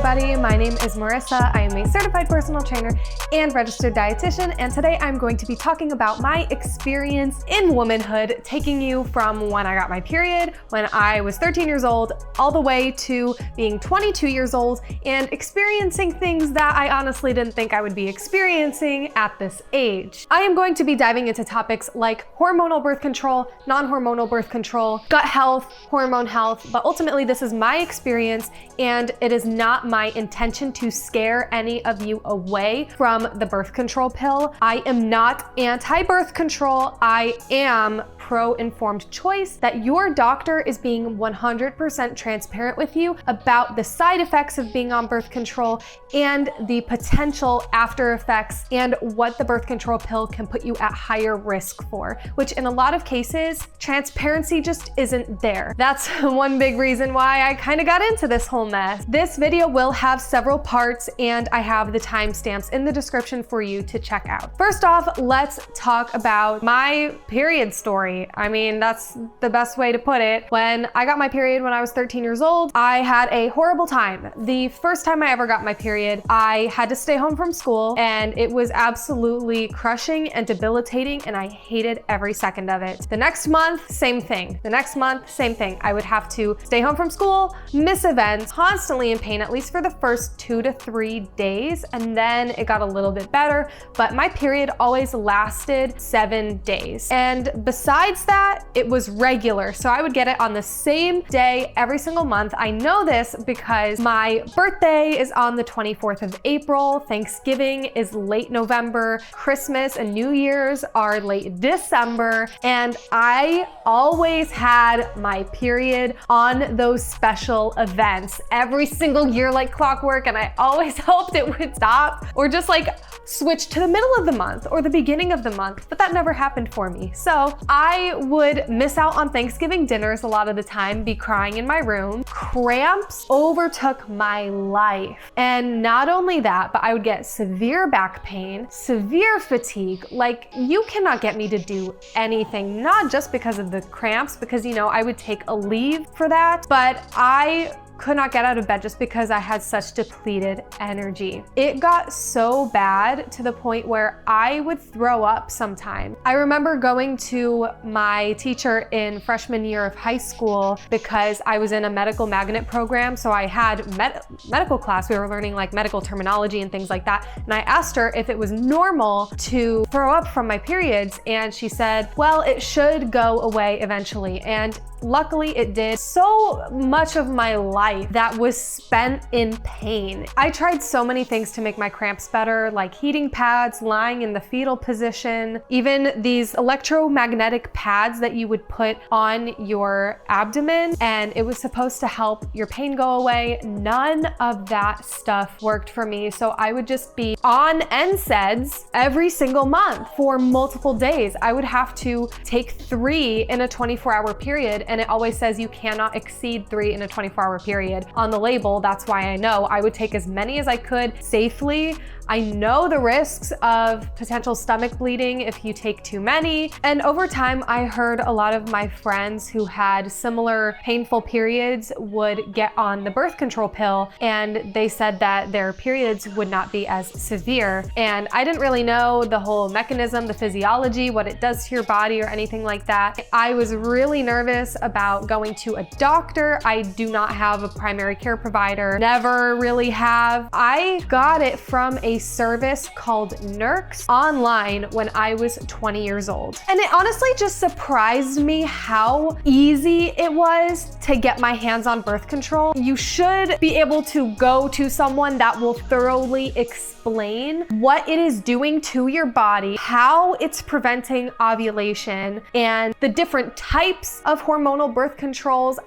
everybody, my name is Marissa. I am a certified personal trainer and registered dietitian, and today I'm going to be talking about my experience in womanhood, taking you from when I got my period, when I was 13 years old, all the way to being 22 years old and experiencing things that I honestly didn't think I would be experiencing at this age. I am going to be diving into topics like hormonal birth control, non-hormonal birth control, gut health, hormone health, but ultimately this is my experience and it is not my intention to scare any of you away from the birth control pill. I am not anti-birth control. I am pro-informed choice, that your doctor is being 100% transparent with you about the side effects of being on birth control and the potential after effects and what the birth control pill can put you at higher risk for, which in a lot of cases, transparency just isn't there. That's one big reason why I kind of got into this whole mess. This video will have several parts and I have the timestamps in the description for you to check out. First off, let's talk about my period story. I mean, that's the best way to put it. When I got my period when I was 13 years old, I had a horrible time. The first time I ever got my period, I had to stay home from school and it was absolutely crushing and debilitating and I hated every second of it. The next month, same thing. The next month, same thing. I would have to stay home from school, miss events, constantly in pain, at least for the first 2 to 3 days. And then it got a little bit better, but my period always lasted 7 days. And besides that, it was regular. So I would get it on the same day every single month. I know this because my birthday is on the 24th of April. Thanksgiving is late November. Christmas and New Year's are late December. And I always had my period on those special events every single year like clockwork. And I always hoped it would stop or just like switch to the middle of the month or the beginning of the month, but that never happened for me. So I would miss out on Thanksgiving dinners a lot of the time, be crying in my room. Cramps overtook my life. And not only that, but I would get severe back pain, severe fatigue. Like, you cannot get me to do anything, not just because of the cramps, because, you know, I would take a leave for that, but I could not get out of bed just because I had such depleted energy. It got so bad to the point where I would throw up sometimes. I remember going to my teacher in freshman year of high school because I was in a medical magnet program. So I had medical class. We were learning like medical terminology and things like that. And I asked her if it was normal to throw up from my periods. And she said, well, it should go away eventually. And luckily it did. So much of my life that was spent in pain. I tried so many things to make my cramps better, like heating pads, lying in the fetal position, even these electromagnetic pads that you would put on your abdomen, and it was supposed to help your pain go away. None of that stuff worked for me. So I would just be on NSAIDs every single month for multiple days. I would have to take 3 in a 24-hour period, and it always says you cannot exceed 3 in a 24-hour period on the label. That's why I know I would take as many as I could safely. I know the risks of potential stomach bleeding if you take too many. And over time, I heard a lot of my friends who had similar painful periods would get on the birth control pill, and they said that their periods would not be as severe. And I didn't really know the whole mechanism, the physiology, what it does to your body or anything like that. I was really nervous about going to a doctor. I do not have a primary care provider, never really have. I got it from a service called Nurx online when I was 20 years old. And it honestly just surprised me how easy it was to get my hands on birth control. You should be able to go to someone that will thoroughly explain what it is doing to your body, how it's preventing ovulation, and the different types of hormonal birth controls.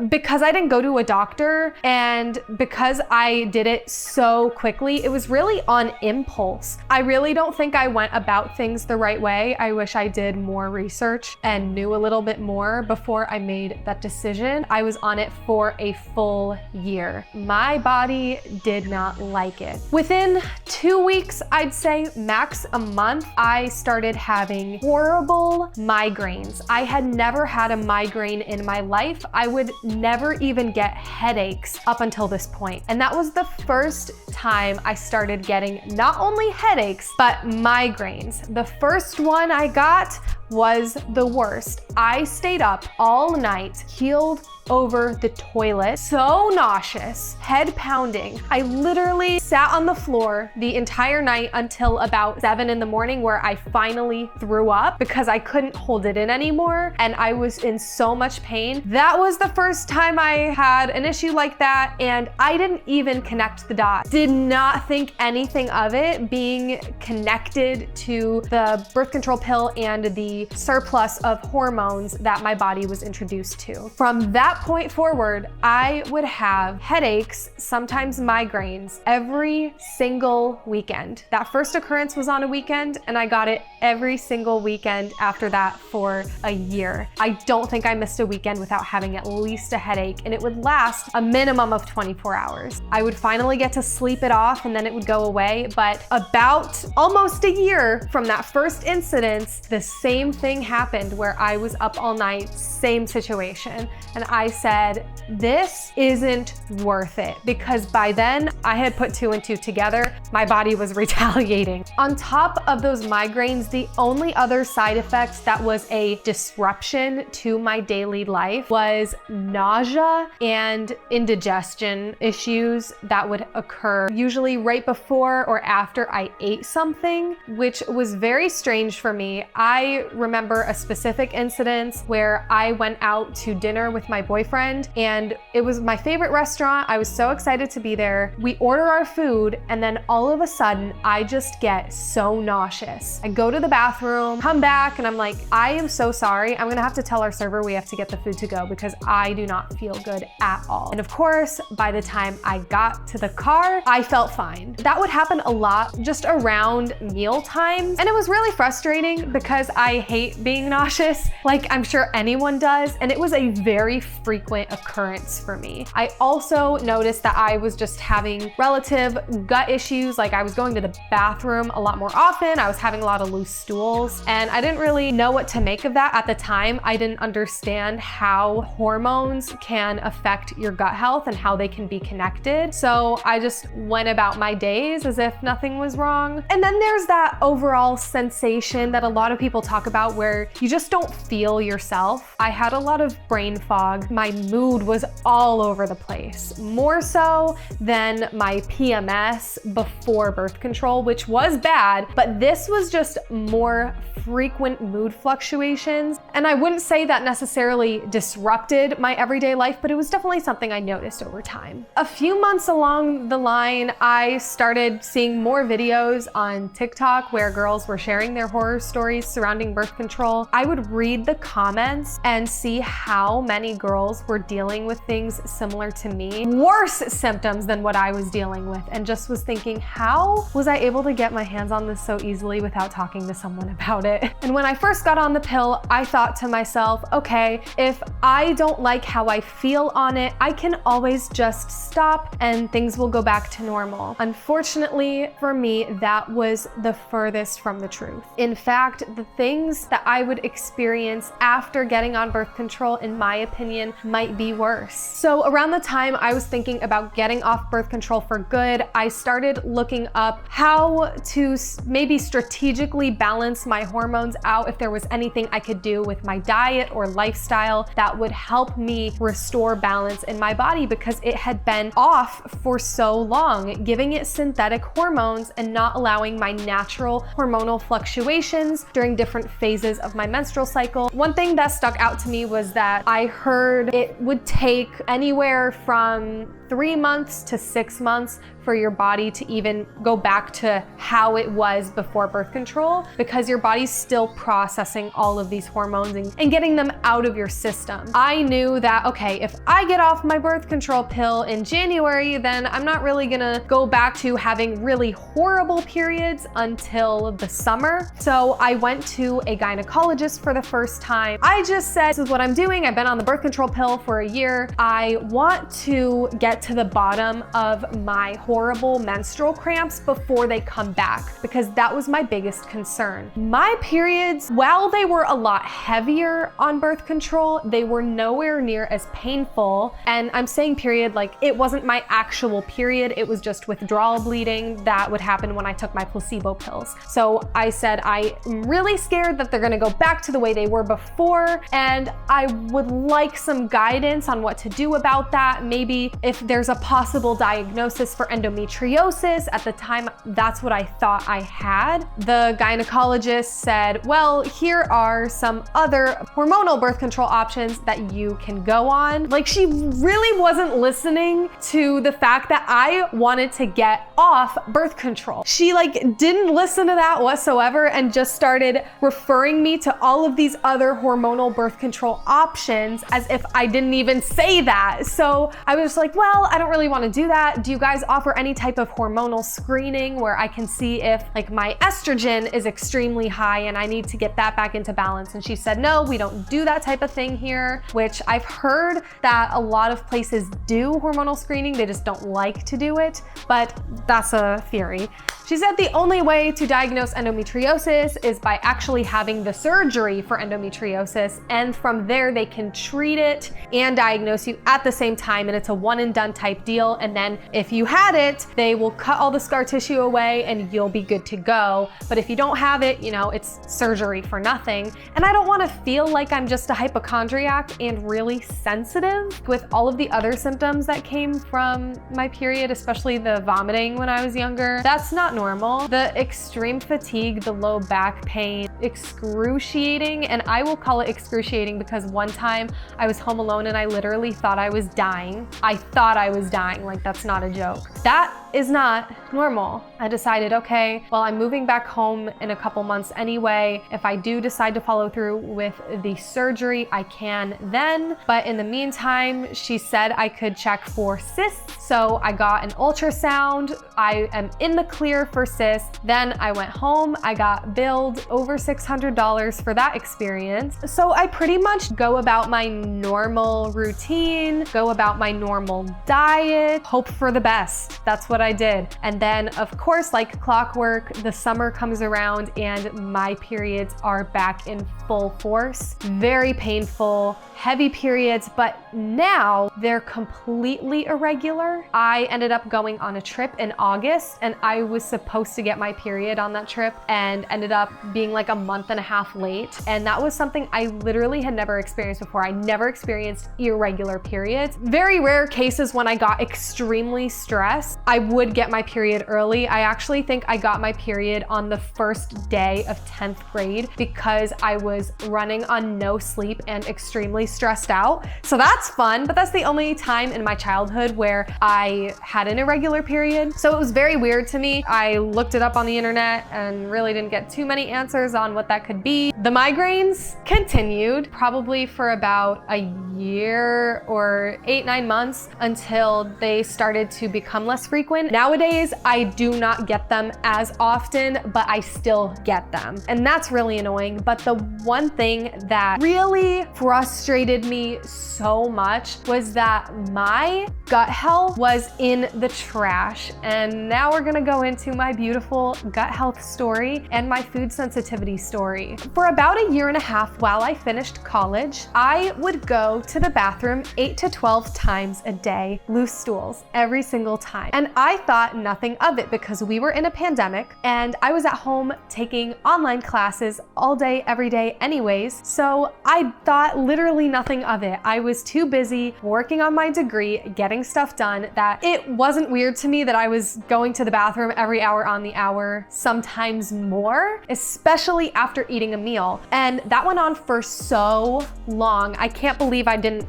Because I didn't go to a doctor and because I did it so quickly, it was really on impulse. I really don't think I went about things the right way. I wish I did more research and knew a little bit more before I made that decision. I was on it for a full year. My body did not like it. Within 2 weeks, I'd say max a month, I started having horrible migraines. I had never had a migraine in my life. I would never even get headaches up until this point. And that was the first time I started getting not only headaches, but migraines. The first one I got was the worst. I stayed up all night, keeled over the toilet, so nauseous, head pounding. I literally sat on the floor the entire night until about 7 in the morning, where I finally threw up because I couldn't hold it in anymore and I was in so much pain. That was the first time I had an issue like that, and I didn't even connect the dots. Did not think anything of it being connected to the birth control pill and the surplus of hormones that my body was introduced to. From that point forward, I would have headaches, sometimes migraines, every single weekend. That first occurrence was on a weekend, and I got it every single weekend after that for a year. I don't think I missed a weekend without having at least a headache, and it would last a minimum of 24 hours. I would finally get to sleep it off and then it would go away, but about almost a year from that first incident, the same thing happened where I was up all night, same situation. And I said, this isn't worth it, because by then I had put 2 and 2 together. My body was retaliating. On top of those migraines, the only other side effect that was a disruption to my daily life was nausea and indigestion issues that would occur usually right before or after I ate something, which was very strange for me. I remember a specific incident where I went out to dinner with my boyfriend, and it was my favorite restaurant. I was so excited to be there. We order our food, and then all of a sudden I just get so nauseous. I go to the bathroom, come back, and I'm like, I am so sorry. I'm gonna have to tell our server we have to get the food to go because I do not feel good at all. And of course, by the time I got to the car, I felt fine. That would happen a lot just around meal times, and it was really frustrating because I hate being nauseous, like I'm sure anyone does, and it was a very frequent occurrence for me. I also noticed that I was just having relative gut issues, like I was going to the bathroom a lot more often. I was having a lot of loose stools, and I didn't really know what to make of that at the time. I didn't understand how hormones can affect your gut health and how they can be connected. So I just went about my days as if nothing was wrong. And then there's that overall sensation that a lot of people talk about where you just don't feel yourself. I had a lot of brain fog. My mood was all over the place, more so than my PMS before birth control, which was bad, but this was just more frequent mood fluctuations. And I wouldn't say that necessarily disrupted my everyday life, but it was definitely something I noticed over time. A few months along the line, I started seeing more videos on TikTok where girls were sharing their horror stories surrounding birth control. I would read the comments and see how many girls were dealing with things similar to me, worse symptoms than what I was dealing with, and just was thinking, how was I able to get my hands on this so easily without talking to someone about it? And when I first got on the pill, I thought to myself, okay, if I don't like how I feel on it, I can always just stop and things will go back to normal. Unfortunately for me, that was the furthest from the truth. In fact, the things that I would experience after getting on birth control, in my opinion, might be worse. So around the time I was thinking about getting off birth control for good, I started looking up how to maybe strategically balance my hormones out, if there was anything I could do with my diet or lifestyle that would help me restore balance in my body, because it had been off for so long, giving it synthetic hormones and not allowing my natural hormonal fluctuations during different phases of my menstrual cycle. One thing that stuck out to me was that I heard it would take anywhere from 3 months to 6 months for your body to even go back to how it was before birth control, because your body's still processing all of these hormones and getting them out of your system. I knew that, okay, if I get off my birth control pill in January, then I'm not really gonna go back to having really horrible periods until the summer. So I went to a gynecologist for the first time. I just said, this is what I'm doing. I've been on the birth control pill for a year. I want to get get to the bottom of my horrible menstrual cramps before they come back, because that was my biggest concern. My periods, while they were a lot heavier on birth control, they were nowhere near as painful. And I'm saying period like it wasn't my actual period, it was just withdrawal bleeding that would happen when I took my placebo pills. So I said, I'm really scared that they're gonna go back to the way they were before, and I would like some guidance on what to do about that. Maybe if there's a possible diagnosis for endometriosis. At the time, that's what I thought I had. The gynecologist said, well, here are some other hormonal birth control options that you can go on. Like, she really wasn't listening to the fact that I wanted to get off birth control. She didn't listen to that whatsoever and just started referring me to all of these other hormonal birth control options as if I didn't even say that. So I was like, well, I don't really want to do that. Do you guys offer any type of hormonal screening where I can see if my estrogen is extremely high and I need to get that back into balance? And she said, no, we don't do that type of thing here, which I've heard that a lot of places do hormonal screening. They just don't like to do it, but that's a theory. She said the only way to diagnose endometriosis is by actually having the surgery for endometriosis, and from there they can treat it and diagnose you at the same time, and it's a one and done type deal. And then if you had it, they will cut all the scar tissue away and you'll be good to go. But if you don't have it, it's surgery for nothing. And I don't want to feel like I'm just a hypochondriac and really sensitive with all of the other symptoms that came from my period, especially the vomiting when I was younger. That's not normal. The extreme fatigue, the low back pain, excruciating, and I will call it excruciating because one time I was home alone and I literally thought I was dying. I thought I was dying, that's not a joke. That is not normal. I decided, okay, well, I'm moving back home in a couple months anyway. If I do decide to follow through with the surgery, I can then. But in the meantime, she said I could check for cysts. So I got an ultrasound. I am in the clear for cysts. Then I went home. I got billed over $600 for that experience. So I pretty much go about my normal routine, go about my normal diet, hope for the best. That's what I did. And then of course, like clockwork, the summer comes around and my periods are back in full force. Very painful, heavy periods, but now they're completely irregular. I ended up going on a trip in August and I was supposed to get my period on that trip and ended up being a month and a half late. And that was something I literally had never experienced before. I never experienced irregular periods. Very rare cases when I got extremely stressed, I would get my period early. I actually think I got my period on the first day of 10th grade because I was running on no sleep and extremely stressed out. So that's fun, but that's the only time in my childhood where I had an irregular period. So it was very weird to me. I looked it up on the internet and really didn't get too many answers on what that could be. The migraines continued probably for about a year or 8-9 months until they started to become less frequent. Nowadays, I do not get them as often, but I still get them. And that's really annoying. But the one thing that really frustrated me so much was that my gut health was in the trash. And now we're gonna go into my beautiful gut health story and my food sensitivity story. For about a year and a half while I finished college, I would go to the bathroom 8 to 12 times a day, loose stools, every single time. And I thought nothing of it because we were in a pandemic and I was at home taking online classes all day, every day anyways. So I thought literally nothing of it. I was too busy working on my degree, getting stuff done, that it wasn't weird to me that I was going to the bathroom every hour on the hour, sometimes more, especially after eating a meal. And that went on for so long. I can't believe I didn't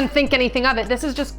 think anything of it.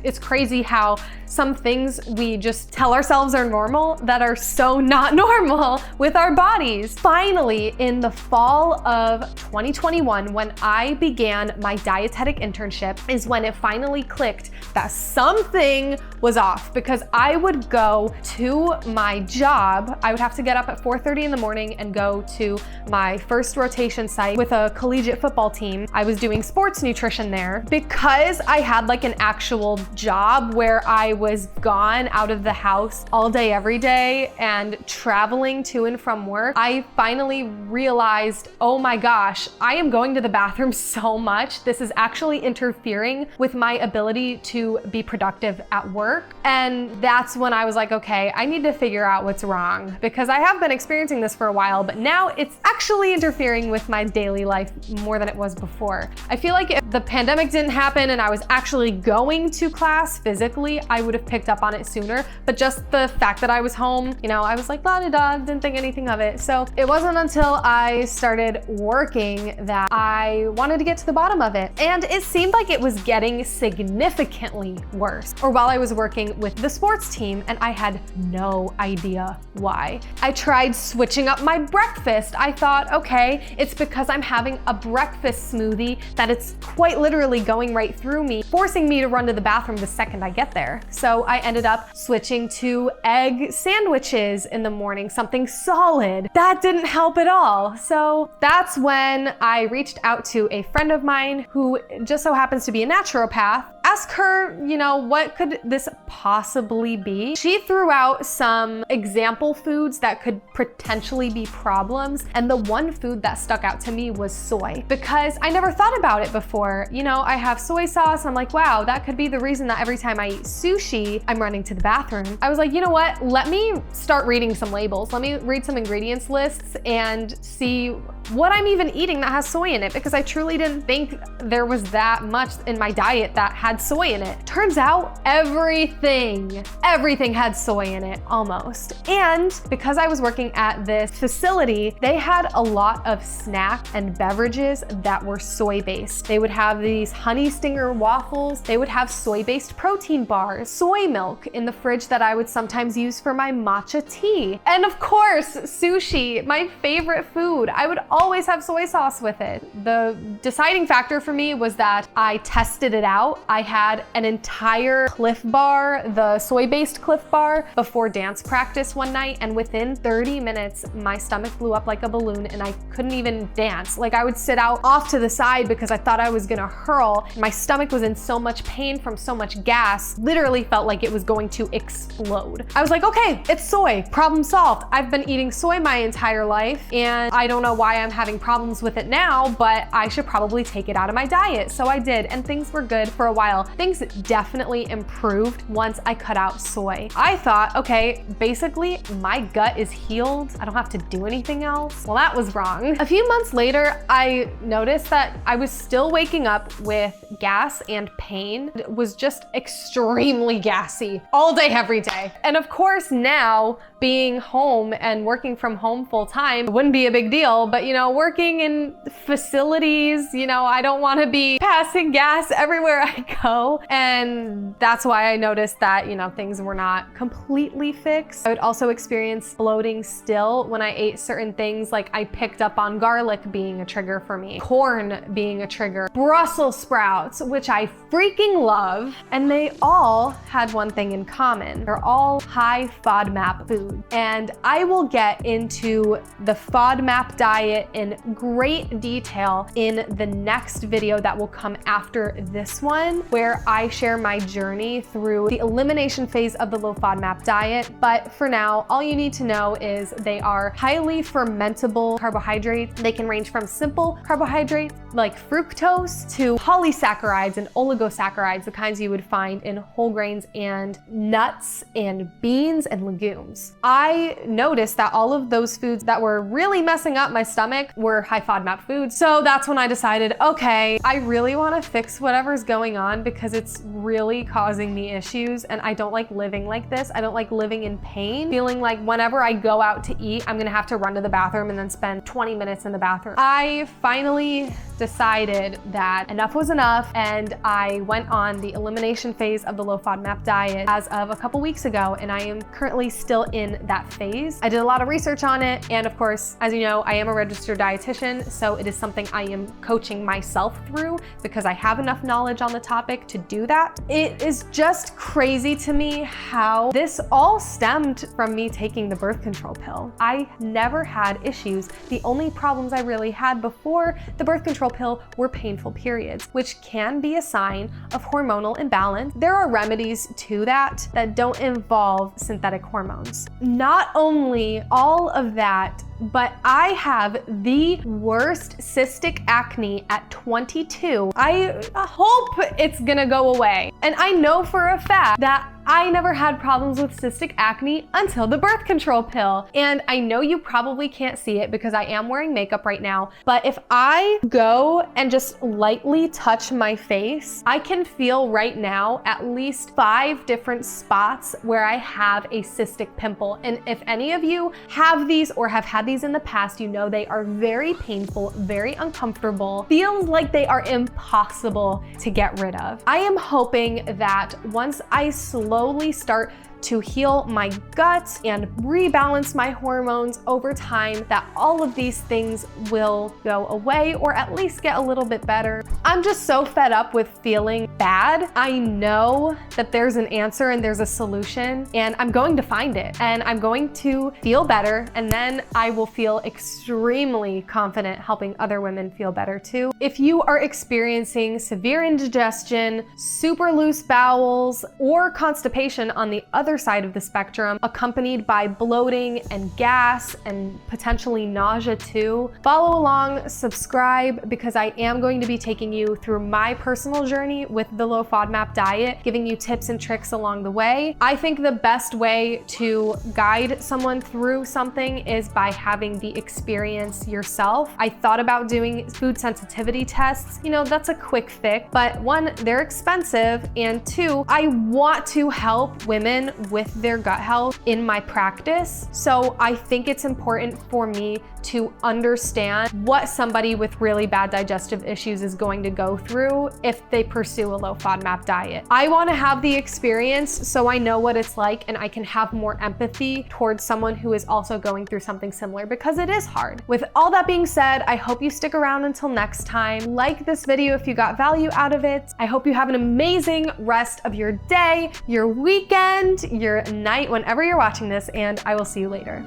It's crazy how some things we just tell ourselves are normal that are so not normal with our bodies. Finally, in the fall of 2021, when I began my dietetic internship, is when it finally clicked that something was off, because I would go to my job. I would have to get up at 4:30 in the morning and go to my first rotation site with a collegiate football team. I was doing sports nutrition there because I had an actual job where I was gone out of the house all day, every day, and traveling to and from work, I finally realized, oh my gosh, I am going to the bathroom so much. This is actually interfering with my ability to be productive at work. And that's when I was like, okay, I need to figure out what's wrong, because I have been experiencing this for a while, but now it's actually interfering with my daily life more than it was before. I feel like if the pandemic didn't happen and I was actually going to class physically, I would have picked up on it sooner. But just the fact that I was home, you know, I was like, la da da, didn't think anything of it. So it wasn't until I started working that I wanted to get to the bottom of it. And it seemed like it was getting significantly worse. Or while I was working with the sports team, and I had no idea why. I tried switching up my breakfast. I thought, okay, it's because I'm having a breakfast smoothie that it's quite literally going right through me, forcing me to run to the bathroom the second I get there. So I ended up switching to egg sandwiches in the morning, something solid. That didn't help at all. So that's when I reached out to a friend of mine who just so happens to be a naturopath. Ask her, you know, what could this possibly be? She threw out some example foods that could potentially be problems. And the one food that stuck out to me was soy, because I never thought about it before. You know, I have soy sauce. I'm like, wow, that could be the reason that every time I eat sushi, I'm running to the bathroom. I was like, you know what? Let me start reading some labels. Let me read some ingredients lists and see what I'm even eating that has soy in it, because I truly didn't think there was that much in my diet that had soy in it. Turns out everything had soy in it, almost. And because I was working at this facility, they had a lot of snacks and beverages that were soy-based. They would have these honey stinger waffles. They would have soy-based protein bars, soy milk in the fridge that I would sometimes use for my matcha tea. And of course, sushi, my favorite food. I would always have soy sauce with it. The deciding factor for me was that I tested it out. I had an entire Cliff Bar, the soy-based Cliff Bar, before dance practice one night, and within 30 minutes, my stomach blew up like a balloon and I couldn't even dance. Like, I would sit out off to the side because I thought I was gonna hurl. My stomach was in so much pain from so much gas, literally felt like it was going to explode. I was like, okay, it's soy, problem solved. I've been eating soy my entire life and I don't know why I'm having problems with it now, but I should probably take it out of my diet. So I did, and things were good for a while. Things definitely improved once I cut out soy. I thought, okay, basically my gut is healed. I don't have to do anything else. Well, that was wrong. A few months later, I noticed that I was still waking up with gas and pain. It was just extremely gassy all day, every day. And of course now, being home and working from home full time wouldn't be a big deal, but you know, working in facilities, you know, I don't want to be passing gas everywhere I go. And that's why I noticed that, you know, things were not completely fixed. I would also experience bloating still when I ate certain things. Like, I picked up on garlic being a trigger for me, corn being a trigger, Brussels sprouts, which I freaking love. And they all had one thing in common. They're all high FODMAP food. And I will get into the FODMAP diet in great detail in the next video that will come after this one, where I share my journey through the elimination phase of the low FODMAP diet. But for now, all you need to know is they are highly fermentable carbohydrates. They can range from simple carbohydrates like fructose to polysaccharides and oligosaccharides, the kinds you would find in whole grains and nuts and beans and legumes. I noticed that all of those foods that were really messing up my stomach were high FODMAP foods. So that's when I decided, okay, I really want to fix whatever's going on because it's really causing me issues and I don't like living like this. I don't like living in pain, feeling like whenever I go out to eat, I'm gonna have to run to the bathroom and then spend 20 minutes in the bathroom. I finally decided that enough was enough, and I went on the elimination phase of the low FODMAP diet as of a couple weeks ago, and I am currently still in that phase. I did a lot of research on it, and of course, as you know, I am a registered dietitian, so it is something I am coaching myself through because I have enough knowledge on the topic to do that. It is just crazy to me how this all stemmed from me taking the birth control pill. I never had issues. The only problems I really had before the birth control control pill were painful periods, which can be a sign of hormonal imbalance. There are remedies to that don't involve synthetic hormones. Not only all of that, but I have the worst cystic acne at 22. I hope it's gonna go away. And I know for a fact that I never had problems with cystic acne until the birth control pill. And I know you probably can't see it because I am wearing makeup right now, but if I go and just lightly touch my face, I can feel right now at least 5 different spots where I have a cystic pimple. And if any of you have these or have had these in the past, you know they are very painful, very uncomfortable, feels like they are impossible to get rid of. I am hoping that once I slowly start to heal my gut and rebalance my hormones over time, that all of these things will go away or at least get a little bit better. I'm just so fed up with feeling bad. I know that there's an answer and there's a solution, and I'm going to find it, and I'm going to feel better, and then I will feel extremely confident helping other women feel better too. If you are experiencing severe indigestion, super loose bowels, or constipation on the other side of the spectrum, accompanied by bloating and gas and potentially nausea too, follow along, subscribe, because I am going to be taking you through my personal journey with the low FODMAP diet, giving you tips and tricks along the way. I think the best way to guide someone through something is by having the experience yourself. I thought about doing food sensitivity tests. You know, that's a quick fix, but 1, they're expensive, and 2, I want to help women with their gut health in my practice. So I think it's important for me to understand what somebody with really bad digestive issues is going to go through if they pursue a low FODMAP diet. I want to have the experience so I know what it's like and I can have more empathy towards someone who is also going through something similar, because it is hard. With all that being said, I hope you stick around until next time. Like this video if you got value out of it. I hope you have an amazing rest of your day, your weekend, your night, whenever you're watching this, and I will see you later.